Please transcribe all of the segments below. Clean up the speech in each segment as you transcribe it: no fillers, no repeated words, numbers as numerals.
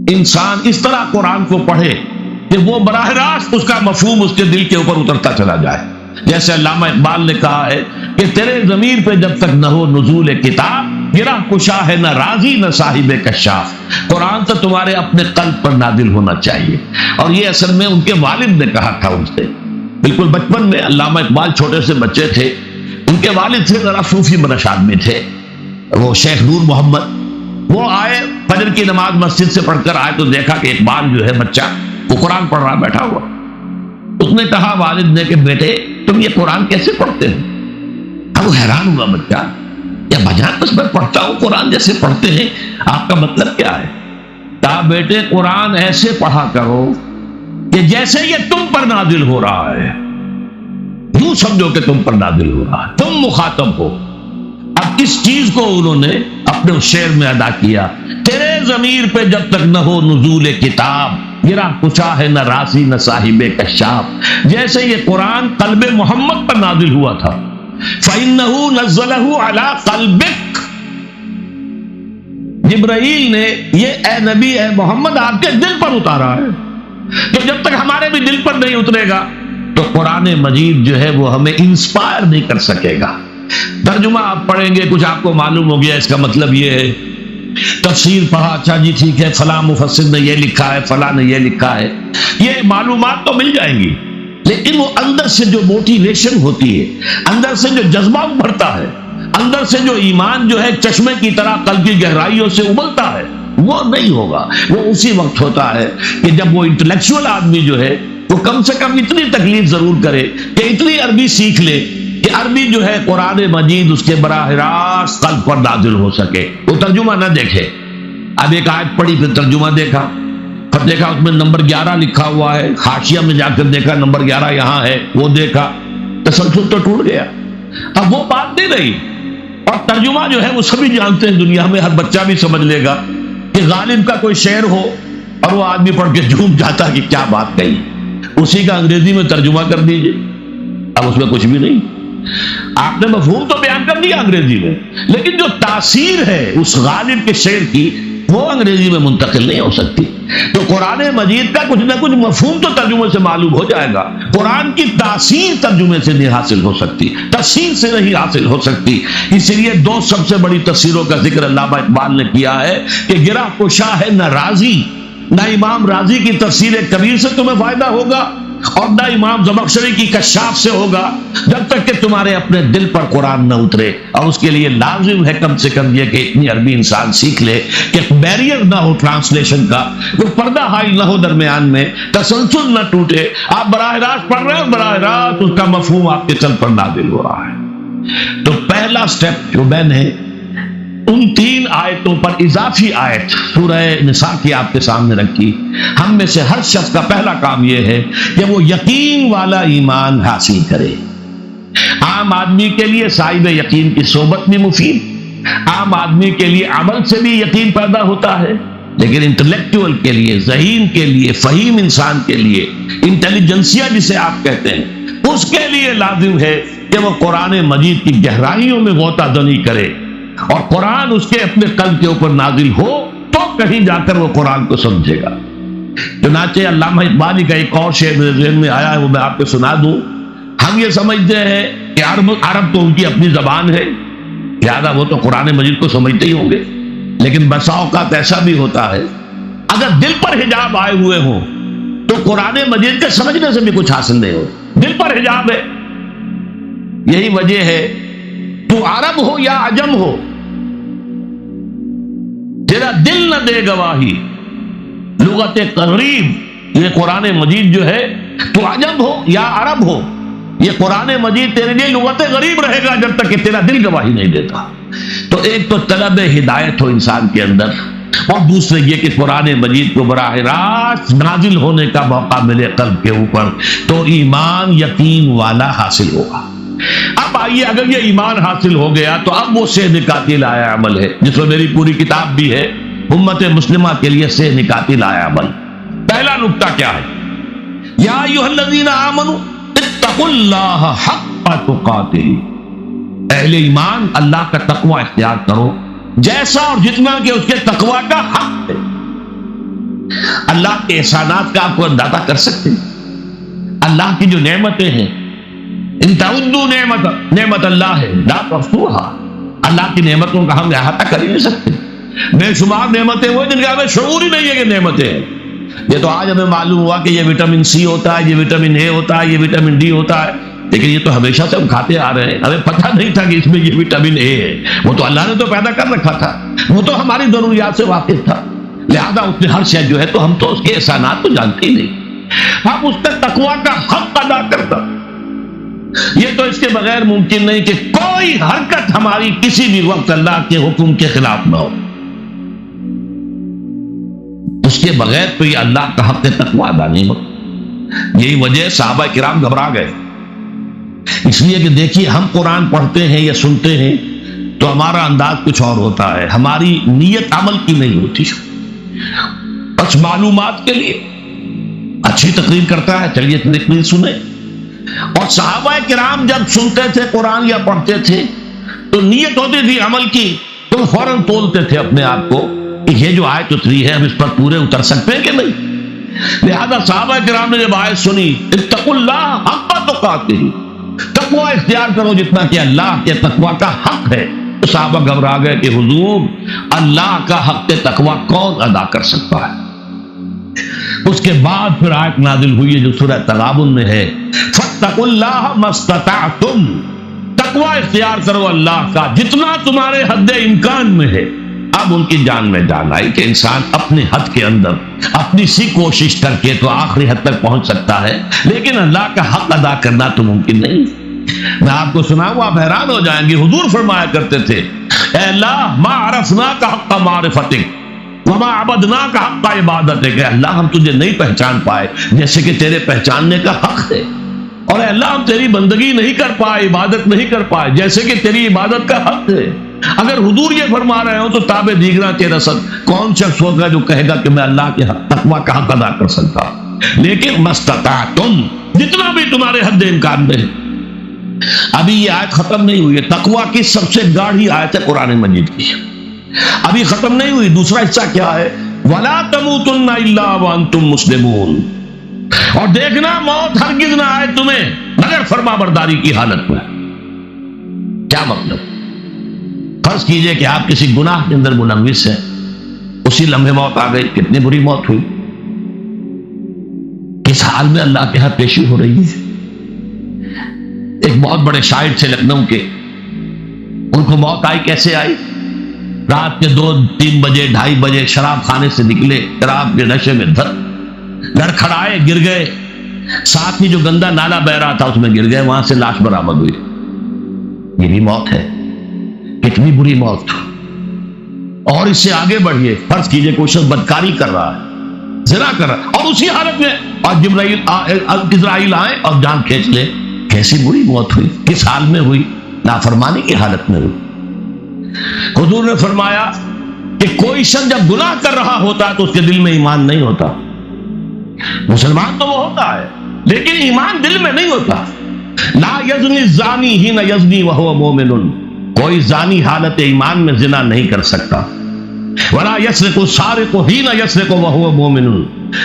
انسان اس طرح قرآن کو پڑھے کہ وہ براہ راست اس کا مفہوم اس کے دل کے اوپر اترتا چلا جائے. جیسے علامہ اقبال نے کہا ہے کہ تیرے ضمیر پہ جب تک نہ ہو نزول کتاب، گرہ کشا ہے نہ راضی نہ صاحب کشاف. قرآن تو تمہارے اپنے قلب پر نازل ہونا چاہیے. اور یہ اصل میں ان کے والد نے کہا تھا ان سے، بالکل بچپن میں. علامہ اقبال چھوٹے سے بچے تھے، ان کے والد تھے ذرا صوفی منش آدمی تھے، وہ شیخ نور محمد. وہ آئے فجر کی نماز مسجد سے پڑھ کر آئے تو دیکھا کہ اقبال جو ہے بچہ وہ قرآن پڑھ رہا بیٹھا ہوا. اس نے کہا والد نے کہ بیٹے تم یہ قرآن کیسے پڑھتے ہو؟ اب وہ حیران ہوا بچہ، یا بجان بس میں پڑھتا ہوں قرآن جیسے پڑھتے ہیں، آپ کا مطلب کیا ہے؟ کہا بیٹے قرآن ایسے پڑھا کرو کہ جیسے یہ تم پر نازل ہو رہا ہے، یوں سمجھو کہ تم پر نازل ہو رہا ہے، تم مخاطب ہو. اب اس چیز کو انہوں نے اپنے اس شعر میں ادا کیا. تیرے ضمیر پہ جب تک نہ ہو نزول کتاب، گرہ کشا ہے نہ راضی نہ صاحب کشاف. جیسے یہ قرآن قلب محمد پر نازل ہوا تھا، فَإِنَّهُ نَزَّلَهُ عَلَىٰ قَلْبِكَ، جبرائیل نے یہ اے نبی اے محمد آپ کے دل پر اتارا ہے. تو جب تک ہمارے بھی دل پر نہیں اترے گا تو قرآن مجید جو ہے وہ ہمیں انسپائر نہیں کر سکے گا. ترجمہ آپ پڑھیں گے، کچھ آپ کو معلوم ہو گیا اس کا مطلب یہ ہے. تفسیر پڑھا، اچھا جی ٹھیک ہے فلاں مفسر نے یہ لکھا ہے، فلاں نے یہ لکھا ہے، یہ معلومات تو مل جائیں گی، لیکن وہ اندر سے جو موٹیویشن ہوتی ہے، اندر سے جو جذبہ ابھرتا ہے، اندر سے جو ایمان جو ہے چشمے کی طرح قلب کی گہرائیوں سے ابلتا ہے، وہ نہیں ہوگا. وہ اسی وقت ہوتا ہے کہ جب وہ انٹلیکچوئل آدمی جو ہے وہ کم سے کم اتنی تکلیف ضرور کرے کہ اتنی عربی سیکھ لے کہ عربی جو ہے قرآن مجید اس کے براہ راست قلب پر نازل ہو سکے. وہ ترجمہ نہ دیکھے. اب ایک آیت پڑھی پھر ترجمہ دیکھا، پھر دیکھا اس میں نمبر 11 لکھا ہوا ہے، حاشیہ میں جا کر دیکھا نمبر 11 یہاں ہے، وہ دیکھا، تسلسل تو ٹوٹ گیا. اب وہ بات نہیں رہی. اور ترجمہ جو ہے وہ سبھی جانتے ہیں، دنیا میں ہر بچہ بھی سمجھ لے گا کہ غالب کا کوئی شعر ہو اور وہ آدمی پڑھ کے جھوم جاتا کہ کیا بات کہی، اسی کا انگریزی میں ترجمہ کر دیجئے. اب اس میں کچھ بھی نہیں، آپ نے مفہوم تو بیان کر دیا انگریزی میں، لیکن جو تاثیر ہے اس غالب کے شعر کی وہ انگریزی میں منتقل نہیں ہو سکتی. تو قرآن مجید کا کچھ نہ کچھ مفہوم تو ترجمے سے معلوم ہو جائے گا. قرآن کی تاثیر ترجمے سے نہیں حاصل ہو سکتی، تفسیر سے نہیں حاصل ہو سکتی. اسی لیے دو سب سے بڑی تفسیروں کا ذکر علامہ اقبال نے کیا ہے کہ گرہ کشا ہے نہ راضی، نہ امام راضی کی تفسیر کبیر سے تمہیں فائدہ ہوگا اور نہ امام زمخشری کی کشاف سے ہوگا، جب تک کہ تمہارے اپنے دل پر قرآن نہ اترے. اور اس کے لیے لازم ہے کم سے کم یہ کہ اتنی عربی انسان سیکھ لے کہ بیریئر نہ ہو ٹرانسلیشن کا، کوئی پردہ حائل نہ ہو درمیان میں، تسلسل نہ ٹوٹے. آپ براہ راست پڑھ رہے ہیں، براہ راست اس کا مفہوم آپ کے قلب پر نازل ہو رہا ہے. تو پہلا سٹیپ جو میں نے ان 3 آیتوں پر اضافی آیت سورہ نساء کی آپ کے سامنے رکھی. ہم میں سے ہر شخص کا پہلا کام یہ ہے کہ وہ یقین والا ایمان حاصل کرے. عام آدمی کے لیے صاحب یقین کی صحبت بھی مفید، عام آدمی کے لیے عمل سے بھی یقین پیدا ہوتا ہے، لیکن انٹلیکچوئل کے لیے، ذہین کے لیے، فہیم انسان کے لیے، انٹیلیجنسیا جسے آپ کہتے ہیں، اس کے لیے لازم ہے کہ وہ قرآن مجید کی گہرائیوں میں غوطہ زنی کرے اور قرآن اس کے اپنے قلب کے اوپر نازل ہو تو کہیں جا کر وہ قرآن کو سمجھے گا. چنانچہ علامہ اقبال کا ایک اور شعر میرے ذہن میں آیا ہے، وہ میں آپ کو سنا دوں. ہم یہ سمجھتے ہیں کہ عرب تو ان کی اپنی زبان ہے، لہٰذا وہ تو قرآن مجید کو سمجھتے ہی ہوں گے، لیکن بسا اوقات ایسا بھی ہوتا ہے اگر دل پر حجاب آئے ہوئے ہوں تو قرآن مجید کے سمجھنے سے بھی کچھ حاصل نہیں ہو. دل پر حجاب ہے. یہی وجہ ہے تو عرب ہو یا عجم ہو، تیرا دل نہ دے گواہی، لغت غریب یہ قرآن مجید جو ہے، تو عجم ہو یا عرب ہو، یہ قرآن مجید تیرے لیے لغت غریب رہے گا جب تک کہ تیرا دل گواہی نہیں دیتا. تو ایک تو طلب ہدایت ہو انسان کے اندر، اور دوسرے یہ کہ قرآن مجید کو براہ راست نازل ہونے کا موقع ملے قلب کے اوپر، تو ایمان یقین والا حاصل ہوگا. اب آئیے، اگر یہ ایمان حاصل ہو گیا تو اب وہ سہ نکاتی لایا عمل ہے، جس میں میری پوری کتاب بھی ہے، امت مسلمہ کے لیے سہ نکاتی لایا عمل. پہلا نکتہ کیا ہے؟ یا ایھا الذین آمنوا اتقوا اللہ حق تقاتہ، اہل ایمان اللہ کا تقوی اختیار کرو جیسا اور جتنا کہ اس کے تقوی کا حق ہے. اللہ کے احسانات کا آپ کو اندازہ کر سکتے ہیں؟ اللہ کی جو نعمتیں ہیں، ان تعدوا نعمت اللہ ہے لا تحصوها، اللہ کی نعمتوں کا ہم احاطہ کر ہی نہیں سکتے۔ بے شمار نعمتیں وہ جن کا ہمیں شعور ہی نہیں ہے کہ نعمتیں ہیں۔ یہ تو آج ہمیں معلوم ہوا کہ یہ وٹامن سی ہوتا ہے، یہ وٹامن اے ہوتا ہے، یہ وٹامن ڈی ہوتا ہے، لیکن یہ تو ہمیشہ سے ہم کھاتے آ رہے ہیں، ہمیں پتہ نہیں تھا کہ اس میں یہ وٹامن اے ہے۔ وہ تو اللہ نے تو پیدا کر رکھا تھا، وہ تو ہماری ضروریات سے واقف تھا، لہذا اس نے ہر شے جو ہے تو ہم تو اس کے احسانات تو جانتے ہی نہیں۔ ہم اس کا تقویٰ کا حق ادا کرتا، یہ تو اس کے بغیر ممکن نہیں کہ کوئی حرکت ہماری کسی بھی وقت اللہ کے حکم کے خلاف نہ ہو، اس کے بغیر تو یہ اللہ کا حق تقویٰ ادا نہیں ہو۔ یہی وجہ صحابہ کرام گھبرا گئے، اس لیے کہ دیکھیے ہم قرآن پڑھتے ہیں یا سنتے ہیں تو ہمارا انداز کچھ اور ہوتا ہے، ہماری نیت عمل کی نہیں ہوتی، بس معلومات کے لیے اچھی تقریر کرتا ہے، چلیے تقریر سنیں۔ اور صحابہ کرام جب سنتے تھے قرآن یا پڑھتے تھے تو نیت ہوتی تھی عمل کی، تو فوراً تولتے تھے اپنے آپ کو کہ یہ جو آیت اتری ہے ہم اس پر پورے اتر سکتے ہیں کہ نہیں۔ لہذا صحابہ کرام نے جب آیت سنی اتقوا اللہ حق تقاتہ، تقوی اختیار کرو جتنا کہ اللہ کے تقوی کا حق ہے، تو صحابہ گھبرا گئے کہ حضور اللہ کا حق تقوی کون ادا کر سکتا ہے۔ اس کے بعد پھر آیت نازل ہوئی ہے جو سورہ تغابن میں ہے، فاتقوا اللہ ما استطعتم، تقوی اختیار کرو اللہ کا جتنا تمہارے حد امکان میں ہے۔ اب ان کی جان میں جان آئی کہ انسان اپنے حد کے اندر اپنی سی کوشش کر کے تو آخری حد تک پہنچ سکتا ہے، لیکن اللہ کا حق ادا کرنا تو ممکن نہیں۔ میں آپ کو سناؤں آپ حیران ہو جائیں گے، حضور فرمایا کرتے تھے اے اللہ ما عرفناک حق معرفتک وما عبدناک حق عبادتک، کہ اللہ ہم تجھے نہیں پہچان پائے جیسے کہ تیرے پہچاننے کا حق ہے، اور اے اللہ ہم تیری بندگی نہیں کر پائے، عبادت نہیں کر پائے جیسے کہ تیری عبادت کا حق ہے۔ اگر حضور یہ فرما رہے ہو تو تابع دیگراں کے رسد کون شخص ہوگا جو کہے گا کہ میں اللہ کے تقوی کا حق ادا کر سکتا ہوں؟ لیکن مستطاعتم، جتنا بھی تمہارے حد امکان میں ہے۔ ابھی یہ آیت ختم نہیں ہوئی ہے، تقوی کی سب سے گاڑھی آیت ہے قرآن مجید کی، ابھی ختم نہیں ہوئی۔ دوسرا حصہ کیا ہے؟ وَلَا تَمُوتُنَّ إِلَّا وَأَنْتُمْ مُسْلِمُونَ، اور دیکھنا موت ہرگز نہ آئے تمہیں مگر فرما برداری کی حالت میں۔ کیا مطلب؟ فرض کیجئے کہ آپ کسی گناہ کے اندر ملوث ہیں، اسی لمحے موت آ گئی، کتنی بری موت ہوئی، کس حال میں اللہ کے ہاں پیشی ہو رہی ہے۔ ایک بہت بڑے شاعر تھے لکھنؤ کے، ان کو موت آئی، کیسے آئی؟ رات کے 2-3 بجے 2:30 بجے شراب خانے سے نکلے، شراب کے نشے میں لڑکھڑائے، گر گئے، ساتھ ہی جو گندا نالا بہ رہا تھا اس میں گر گئے، وہاں سے لاش برآمد ہوئی۔ یہ بھی موت ہے، کتنی بری موت۔ اور اس سے آگے بڑھیے، فرض کیجئے کوئی شخص بدکاری کر رہا ہے، زنا کر رہا ہے، اور اسی حالت میں اور جبرائیل آئے اور جان کھینچ لے، کیسی بری موت ہوئی، کس حال میں ہوئی؟ نافرمانی کی حالت میں ہوئی۔ حضور نے فرمایا کہ کوئی شخص جب گناہ کر رہا ہوتا ہے تو اس کے دل میں ایمان نہیں ہوتا، مسلمان تو وہ ہوتا ہے لیکن ایمان دل میں نہیں ہوتا۔ لا یزنی الزانی حین یزنی وہو مومن، کوئی زانی حالت ایمان میں زنا نہیں کر سکتا۔ ولا یسرق السارق حین یسرق وہو مومن،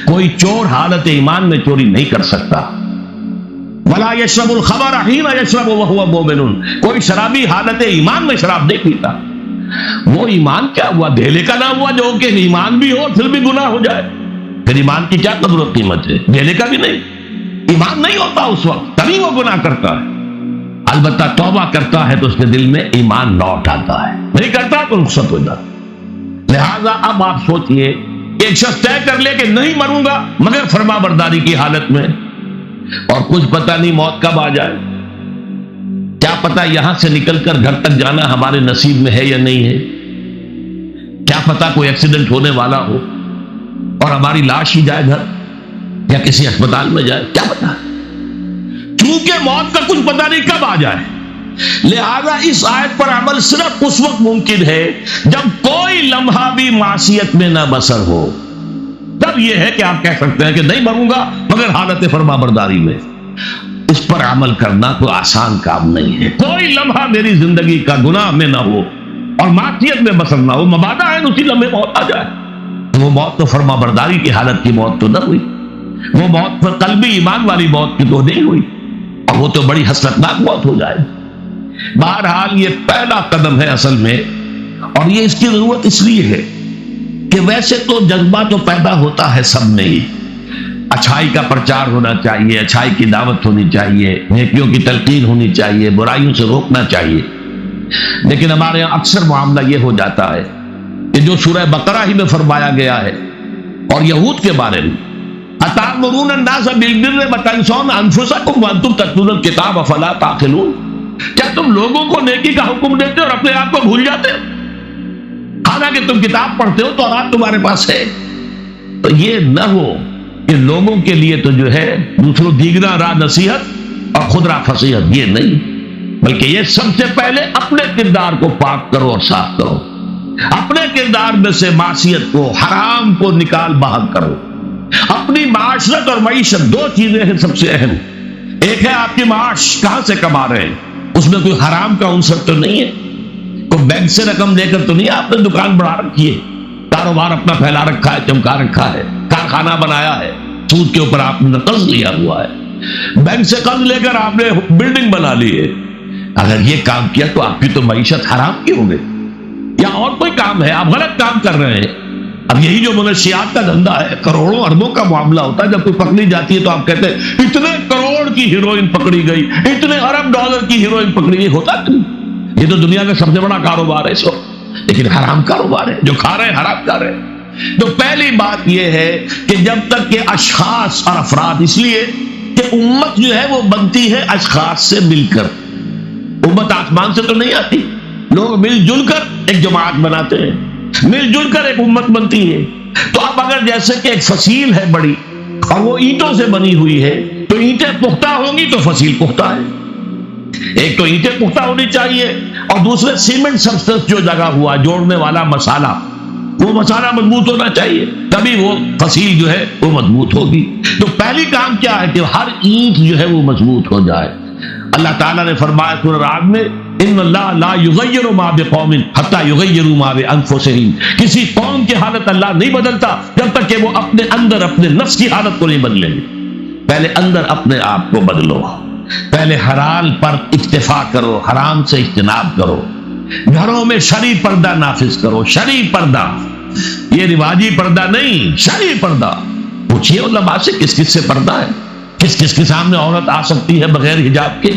کوئی چور حالت ایمان میں چوری نہیں کر سکتا۔ ولا یشرب الخمر حین یشرب وہو مومن، کوئی شرابی حالت ایمان میں شراب نہیں پیتا۔ وہ ایمان کیا ہوا؟ ڈھیلے کا نام ہوا جو کہ ایمان بھی ہو پھر بھی گناہ ہو جائے، پھر ایمان کی کیا قدر و قیمت ہے؟ ڈھیلے کا بھی نہیں، ایمان نہیں ہوتا اس وقت، تبھی وہ گناہ کرتا ہے۔ البتہ توبہ کرتا ہے تو اس کے دل میں ایمان لوٹ آتا ہے، نہیں کرتا تو رخصت ہو جاتا۔ لہذا اب آپ سوچئے، ایک شخص طے کر لے کہ نہیں مروں گا مگر فرما برداری کی حالت میں، اور کچھ پتہ نہیں موت کب آ جائے، کیا پتہ یہاں سے نکل کر گھر تک جانا ہمارے نصیب میں ہے یا نہیں ہے، کیا پتہ کوئی ایکسیڈنٹ ہونے والا ہو اور ہماری لاش ہی جائے گھر یا کسی اسپتال میں جائے، کیا پتہ؟ چونکہ موت کا کچھ پتہ نہیں کب آ جائے، لہذا اس آیت پر عمل صرف اس وقت ممکن ہے جب کوئی لمحہ بھی معصیت میں نہ بسر ہو، تب یہ ہے کہ آپ کہہ سکتے ہیں کہ نہیں مروں گا مگر حالت فرما برداری میں۔ اس پر عمل کرنا کوئی آسان کام نہیں ہے، کوئی لمحہ میری زندگی کا گناہ میں نہ ہو اور معصیت میں بسر نہ ہو، مبادا ہے اسی لمحے موت آ جائے۔ وہ موت تو فرما برداری کی حالت کی موت تو نہ ہوئی، وہ موت پر قلبی ایمان والی موت کی تو نہیں ہوئی، اور وہ تو بڑی حسرتناک موت ہو جائے۔ بہرحال یہ پہلا قدم ہے اصل میں، اور یہ اس کی ضرورت اس لیے ہے کہ ویسے تو جذبہ تو پیدا ہوتا ہے سب میں ہی، اچھائی کا پرچار ہونا چاہیے، اچھائی کی دعوت ہونی چاہیے، نیکیوں کی تلقین ہونی چاہیے، برائیوں سے روکنا چاہیے، لیکن ہمارے یہاں اکثر معاملہ یہ ہو جاتا ہے کہ جو سورہ بقرہ ہی میں فرمایا گیا ہے اور یہود کے بارے میں، اَتَأْمُرُونَ النَّاسَ بِالْبِرِّ وَتَنْسَوْنَ أَنفُسَكُمْ وَأَنْتُمْ تَتْلُونَ الْكِتَابَ أَفَلَا تَعْقِلُونَ، کیا تم لوگوں کو نیکی کا حکم دیتے ہو اور اپنے آپ کو بھول جاتے ہو؟ حالانکہ تم کتاب پڑھتے ہو، تورات تمہارے پاس ہے۔ تو یہ نہ ہو کہ لوگوں کے لیے تو جو ہے دوسروں دیگنا راہ نصیحت اور خود راہ فصیحت، یہ نہیں، بلکہ یہ سب سے پہلے اپنے کردار کو پاک کرو اور صاف کرو، اپنے کردار میں سے معصیت کو، حرام کو نکال باہر کرو۔ اپنی معاشرت اور معیشت دو چیزیں ہیں سب سے اہم، ایک ہے آپ کی معاش کہاں سے کما رہے ہیں، اس میں کوئی حرام کا عنصر تو نہیں ہے، کوئی بینک سے رقم لے کر تو نہیں، آپ نے دکان بڑھا رکھی ہے، کاروبار اپنا پھیلا رکھا ہے، چمکا رکھا ہے، کارخانہ بنایا ہے، سود کے اوپر آپ نے قرض لیا ہوا ہے، بینک سے قرض لے کر آپ نے بلڈنگ بنا لی ہے۔ اگر یہ کام کیا تو آپ کی تو معیشت حرام کی ہو گئی، یا اور کوئی کام ہے، آپ غلط کام کر رہے ہیں۔ اب یہی جو منشیات کا دھندا ہے، کروڑوں اربوں کا معاملہ ہوتا ہے، جب کوئی پکڑی جاتی ہے تو آپ کہتے ہیں اتنے کروڑ کی ہیروئن پکڑی گئی، اتنے ارب ڈالر کی ہیروئن پکڑی گئی، ہوتا نہیں، یہ تو دنیا کا سب سے بڑا کاروبار ہے اس وقت، لیکن حرام کاروبار ہے، جو کھا رہے ہیں حرام کھا رہے ہیں۔ تو پہلی بات یہ ہے کہ جب تک کہ اشخاص اور افراد، اس لیے کہ امت جو ہے وہ بنتی ہے اشخاص سے مل کر، امت آسمان سے تو نہیں آتی، لوگ مل جل کر ایک جماعت بناتے ہیں، مل جل کر ایک امت بنتی ہے۔ تو اب اگر جیسے کہ ایک فصیل ہے بڑی اور وہ اینٹوں سے بنی ہوئی ہے، تو اینٹیں پختہ ہوں گی تو فصیل پختہ ہے، ایک تو اینٹیں پختہ ہونی چاہیے اور دوسرے سیمنٹ سبسٹنس جو لگا ہوا جوڑنے والا مسالہ، وہ مسالہ مضبوط ہونا چاہیے، تبھی وہ فصیل جو ہے وہ مضبوط ہوگی۔ تو پہلی کام کیا ہے کہ ہر اینٹ جو ہے وہ مضبوط ہو جائے۔ اللہ تعالیٰ نے فرمایا سورہ رعد میں، ان اللہ لا یغیر ما بقوم حتی یغیروا ما بانفسہم، کسی قوم کی حالت اللہ نہیں بدلتا جب تک کہ وہ اپنے اندر اپنے نفس کی حالت کو نہیں بدلیں گے۔ پہلے اندر اپنے آپ کو بدلو، پہلے حلال پر اکتفا کرو، حرام سے اجتناب کرو، گھروں میں شرعی پردہ نافذ کرو، شرعی پردہ، یہ رواجی پردہ نہیں، شرعی پردہ۔ پوچھئے علماء سے کس کس سے پردہ ہے، کس کس کے سامنے عورت آ سکتی ہے بغیر حجاب کے،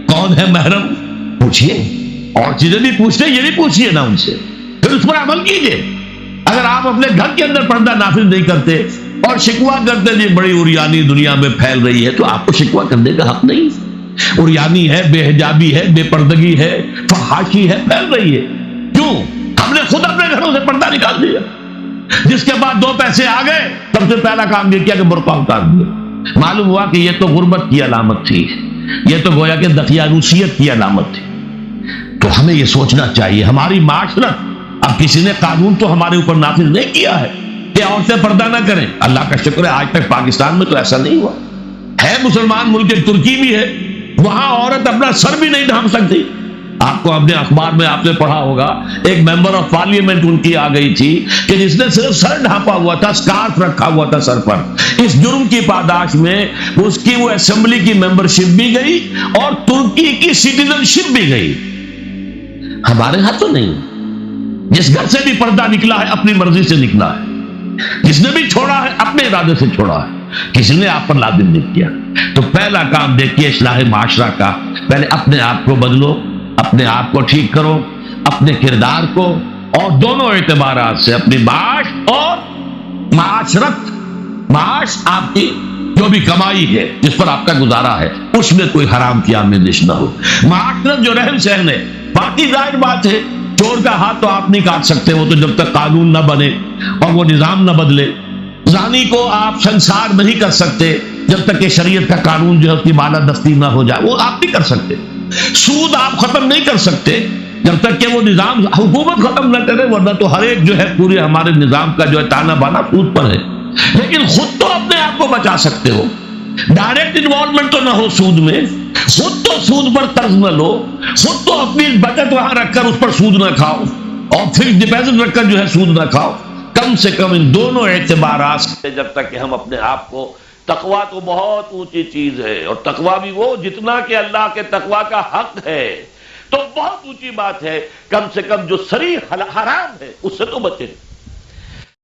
کون ہے محرم، پوچھئے، اور چیزیں بھی پوچھتے یہ بھی پوچھئے نا ان سے، پھر اس پر عمل کیجئے۔ اگر آپ اپنے گھر کے اندر پردہ نافذ نہیں کرتے اور شکوہ کرتے جی بڑی عریانی دنیا میں پھیل رہی ہے، تو آپ کو شکوہ کرنے کا حق نہیں، عریانی ہے، بے حجابی ہے، بے پردگی ہے، فحاشی ہے، پھیل رہی ہے، کیوں؟ ہم نے خود اپنے گھروں سے پردہ نکال دیا، جس کے بعد دو پیسے آ گئے سب سے پہلا کام یہ کیا کہ برقع اتار دیا، معلوم ہوا کہ یہ تو غربت کی علامت تھی، یہ تو گویا کہ دقیانوسیت کی علامت تھی۔ تو ہمیں یہ سوچنا چاہیے، ہماری معاشرت، اب کسی نے قانون تو ہمارے اوپر نافذ نہیں کیا ہے کہ عورتیں پردہ نہ کریں، اللہ کا شکر ہے آج تک پاکستان میں تو ایسا نہیں ہوا ہے، مسلمان ملک ترکی بھی ہے، وہاں عورت اپنا سر بھی نہیں ڈھانپ سکتی۔ آپ کو اپنے اخبار میں آپ نے پڑھا ہوگا، ایک ممبر آف پارلیمنٹ ان کی آ گئی تھی کہ جس نے صرف سر ڈھانپا ہوا تھا، سکارف رکھا ہوا تھا سر پر، اس جرم کی پاداش میں اس کی وہ اسمبلی کی ممبرشپ بھی گئی اور ترکی کی سٹیزن شپ بھی گئی۔ ہمارے ہاں تو نہیں، جس گھر سے بھی پردہ نکلا ہے اپنی مرضی سے نکلا ہے، جس نے بھی چھوڑا ہے اپنے ارادے سے چھوڑا ہے، کسی نے آپ پر لازم نہیں کیا۔ تو پہلا کام دیکھیے اصلاح معاشرہ کا، پہلے اپنے آپ کو بدلو، اپنے آپ کو ٹھیک کرو، اپنے کردار کو، اور دونوں اعتبارات سے اپنی معاش اور معاشرت، معاش آپ کی جو بھی کمائی ہے جس پر آپ کا گزارا ہے اس میں کوئی حرام کی آمیزش نہ ہو، معاشرت جو رہن سہن ہے، باقی ظاہر بات ہے چور کا ہاتھ تو آپ نہیں کاٹ سکتے، وہ تو جب تک قانون نہ بنے اور وہ نظام نہ بدلے، زانی کو آپ سنسار نہیں کر سکتے جب تک کہ شریعت کا قانون جو ہے اس کی بالادستی نہ ہو جائے، وہ آپ نہیں کر سکتے، سود آپ ختم نہیں کر سکتے جب تک کہ وہ نظام حکومت ختم نہ کرے، ورنہ تو ہر ایک جو ہے پورے ہمارے نظام کا جو ہے تانا بانا سود پر ہے، لیکن خود تو اپنے آپ کو بچا سکتے ہو، ڈائریکٹ انوالومنٹ تو نہ ہو سود میں، خود تو سود پر قرض نہ لو، خود تو اپنی بچت وہاں رکھ کر اس پر سود نہ کھاؤ، اور فکس ڈپازٹ رکھ کر جو ہے سود نہ کھاؤ، کم سے کم ان دونوں اعتبارات سے جب تک کہ ہم اپنے آپ کو، تقویٰ تو بہت اونچی چیز ہے، اور تقویٰ بھی وہ جتنا کہ اللہ کے تقویٰ کا حق ہے، تو بہت اونچی بات ہے، کم سے کم جو صریح حرام ہے اس سے تو بچے۔